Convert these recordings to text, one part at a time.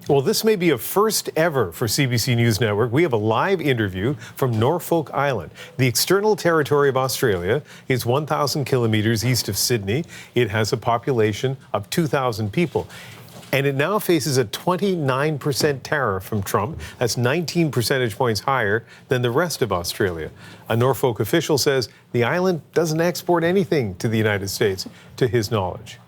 Well, this may be a first ever for CBC News Network. We have a live interview from Norfolk Island. The external territory of Australia is 1,000 kilometers east of Sydney. It has a population of 2,000 people. And it now faces a 29% tariff from Trump. That's 19 percentage points higher than the rest of Australia. A Norfolk official says the island doesn't export anything to the United States, to his knowledge.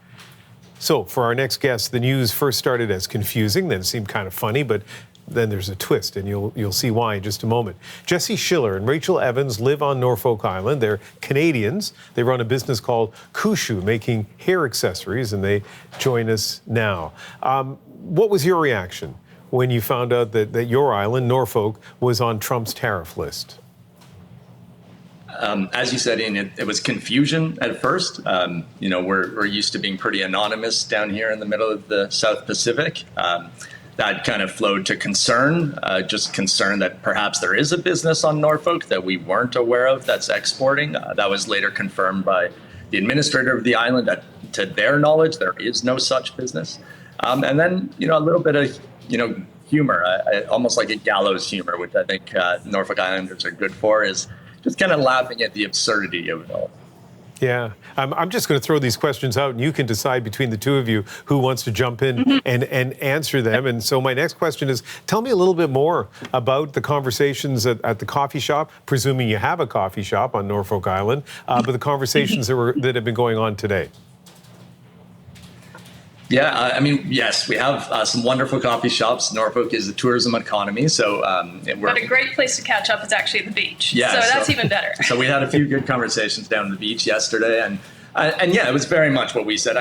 So for our next guest, the news first started as confusing, then it seemed kind of funny, but then there's a twist, and you'll see why in just a moment. Jesse Schiller and Rachel Evans live on Norfolk Island. They're Canadians. They run a business called Kushu, making hair accessories, and they join us now. What was your reaction when you found out that your island, Norfolk, was on Trump's tariff list? As you said, Ian, it was confusion at first. We're used to being pretty anonymous down here in the middle of the South Pacific. That kind of flowed to concern, just concern that perhaps there is a business on Norfolk that we weren't aware of that's exporting. That was later confirmed by the administrator of the island that, to their knowledge, there is no such business. And then, a little bit of, humor, almost like a gallows humor, which I think Norfolk Islanders are good for, is just kind of laughing at the absurdity of it all. Yeah, I'm just going to throw these questions out, and you can decide between the two of you who wants to jump in and answer them. And so my next question is, tell me a little bit more about the conversations at the coffee shop, presuming you have a coffee shop on Norfolk Island, but the conversations that have been going on today. Yeah, yes, we have some wonderful coffee shops. Norfolk is a tourism economy, so but a great place to catch up is actually the beach. Yeah, so that's even better. So we had a few good conversations down at the beach yesterday, and yeah, it was very much what we said.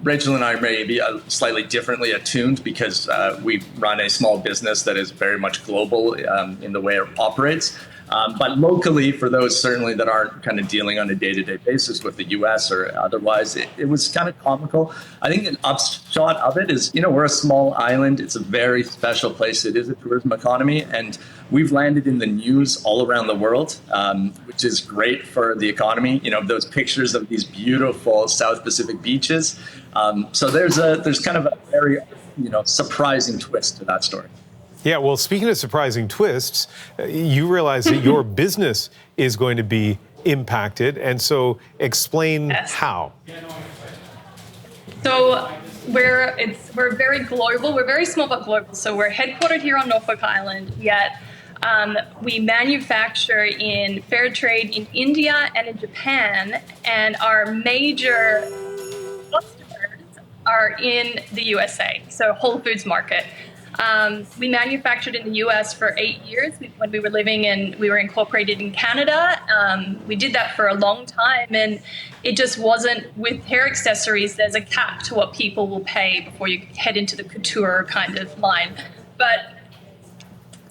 Rachel and I may be slightly differently attuned because we run a small business that is very much global in the way it operates. But locally, for those certainly that aren't kind of dealing on a day-to-day basis with the U.S. or otherwise, it was kind of comical. I think an upshot of it is, we're a small island. It's a very special place. It is a tourism economy, and we've landed in the news all around the world, which is great for the economy. Those pictures of these beautiful South Pacific beaches. So there's kind of a very, surprising twist to that story. Yeah, well, speaking of surprising twists, you realize that your business is going to be impacted, and so explain how. So we're very global. We're very small but global. So we're headquartered here on Norfolk Island, yet we manufacture in fair trade in India and in Japan, and our major customers are in the USA, so Whole Foods Market. We manufactured in the U.S. for 8 years when we were incorporated in Canada. We did that for a long time, and it just wasn't, with hair accessories, there's a cap to what people will pay before you head into the couture kind of line. But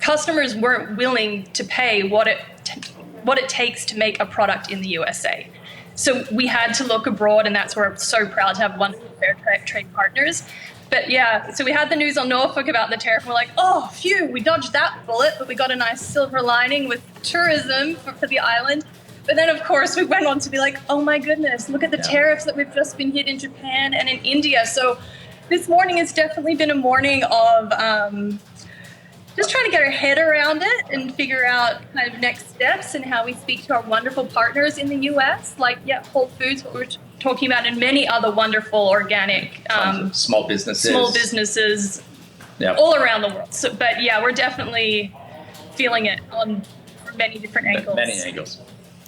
customers weren't willing to pay what it takes to make a product in the USA. So we had to look abroad, and that's where I'm so proud to have wonderful fair trade partners. But yeah, so we had the news on Norfolk about the tariff. We're like, oh, phew, we dodged that bullet, but we got a nice silver lining with tourism for the island. But then, of course, we went on to be like, oh my goodness, look at the tariffs that we've just been hit in Japan and in India. So this morning has definitely been a morning of just trying to get our head around it and figure out kind of next steps and how we speak to our wonderful partners in the U.S., like Whole Foods, what we're talking about, and many other wonderful organic small businesses all around the world. So, but yeah, we're definitely feeling it on many different angles. Many angles.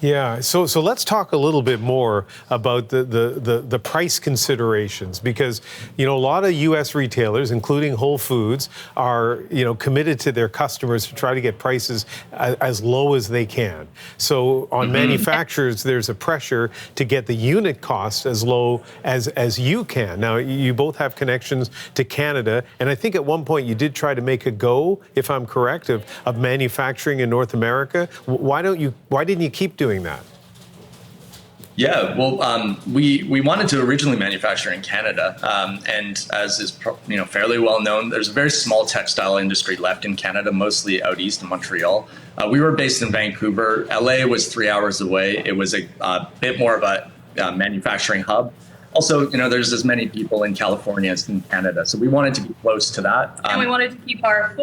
Yeah, so let's talk a little bit more about the price considerations, because a lot of U.S. retailers, including Whole Foods, are committed to their customers to try to get prices as low as they can. So on manufacturers, there's a pressure to get the unit cost as low as you can. Now, you both have connections to Canada, and I think at one point you did try to make a go, if I'm correct, of manufacturing in North America. Why didn't you keep doing that? Yeah, well, we wanted to originally manufacture in Canada, and as is fairly well known, there's a very small textile industry left in Canada, mostly out east in Montreal. We were based in Vancouver. LA was 3 hours away. It was a bit more of a manufacturing hub. Also, there's as many people in California as in Canada, so we wanted to be close to that. And we wanted to keep our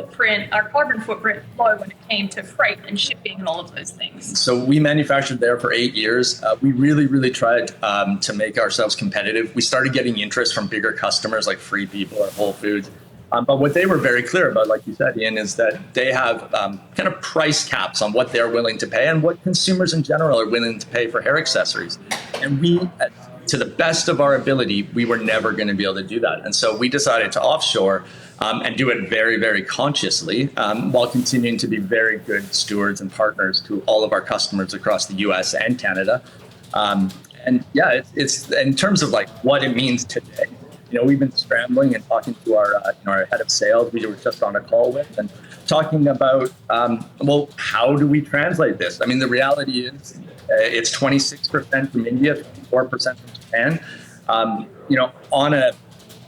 carbon footprint low when it came to freight and shipping and all of those things. So we manufactured there for 8 years. We really, really tried to make ourselves competitive. We started getting interest from bigger customers like Free People or Whole Foods. But what they were very clear about, like you said, Ian, is that they have kind of price caps on what they're willing to pay and what consumers in general are willing to pay for hair accessories. And we, to the best of our ability, we were never going to be able to do that. And so we decided to offshore and do it very, very consciously while continuing to be very good stewards and partners to all of our customers across the US and Canada. And yeah, it's in terms of like what it means today. We've been scrambling and talking to our head of sales. We were just on a call with and talking about, how do we translate this? I mean, the reality is it's 26% from India, 24% from Japan.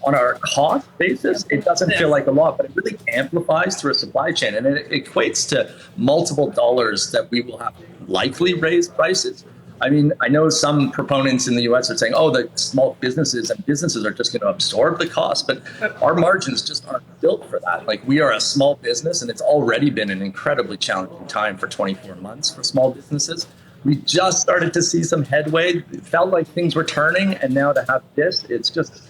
On our cost basis, it doesn't feel like a lot, but it really amplifies through a supply chain. And it equates to multiple dollars that we will have to likely raise prices. I mean, I know some proponents in the U.S. are saying, the small businesses are just going to absorb the cost, but our margins just aren't built for that. Like, we are a small business, and it's already been an incredibly challenging time for 24 months for small businesses. We just started to see some headway. It felt like things were turning, and now to have this, it's just,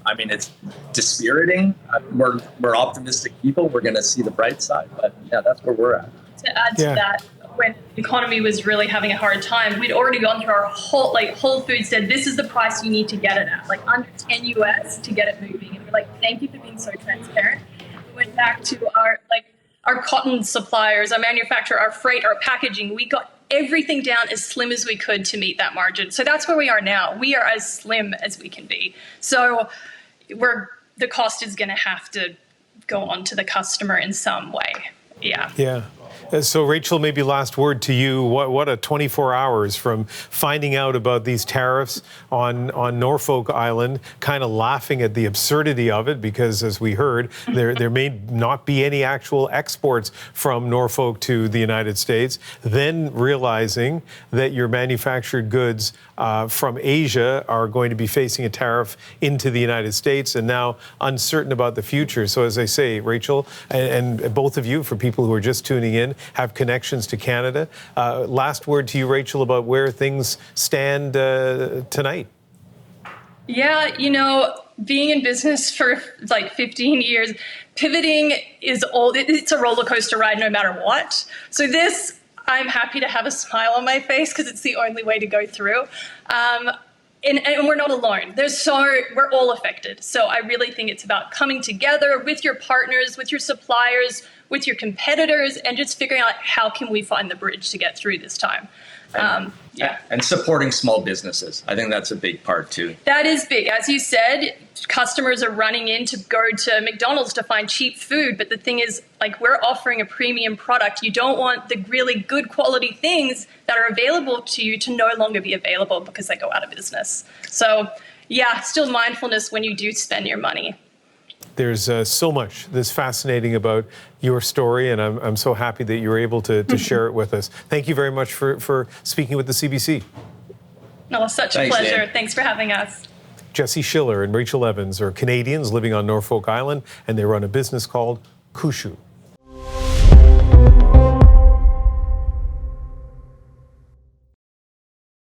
it's dispiriting. We're optimistic people. We're going to see the bright side, but yeah, that's where we're at. To add to that, when the economy was really having a hard time, we'd already gone through our Whole Foods said, this is the price you need to get it at, like under 10 US to get it moving. And we're like, thank you for being so transparent. We went back to our cotton suppliers, our manufacturer, our freight, our packaging. We got everything down as slim as we could to meet that margin. So that's where we are now. We are as slim as we can be. So the cost is going to have to go on to the customer in some way. Yeah. Yeah. So, Rachel, maybe last word to you. What a 24 hours from finding out about these tariffs on Norfolk Island, kind of laughing at the absurdity of it, because as we heard, there may not be any actual exports from Norfolk to the United States, then realizing that your manufactured goods from Asia are going to be facing a tariff into the United States, and now uncertain about the future. So as I say, Rachel, and both of you, for people who are just tuning in, have connections to Canada. Last word to you, Rachel, about where things stand tonight. Yeah, being in business for like 15 years, pivoting is it's a roller coaster ride no matter what. So I'm happy to have a smile on my face because it's the only way to go through. And we're not alone. We're all affected. So I really think it's about coming together with your partners, with your suppliers, with your competitors, and just figuring out how can we find the bridge to get through this time. And supporting small businesses. I think that's a big part too. That is big. As you said, customers are running in to go to McDonald's to find cheap food. But the thing is, like, we're offering a premium product. You don't want the really good quality things that are available to you to no longer be available because they go out of business. So yeah, still mindfulness when you do spend your money. There's so much that's fascinating about your story, and I'm so happy that you were able to share it with us. Thank you very much for speaking with the CBC. No, such a pleasure. Dan. Thanks for having us. Jesse Schiller and Rachel Evans are Canadians living on Norfolk Island, and they run a business called Kushu.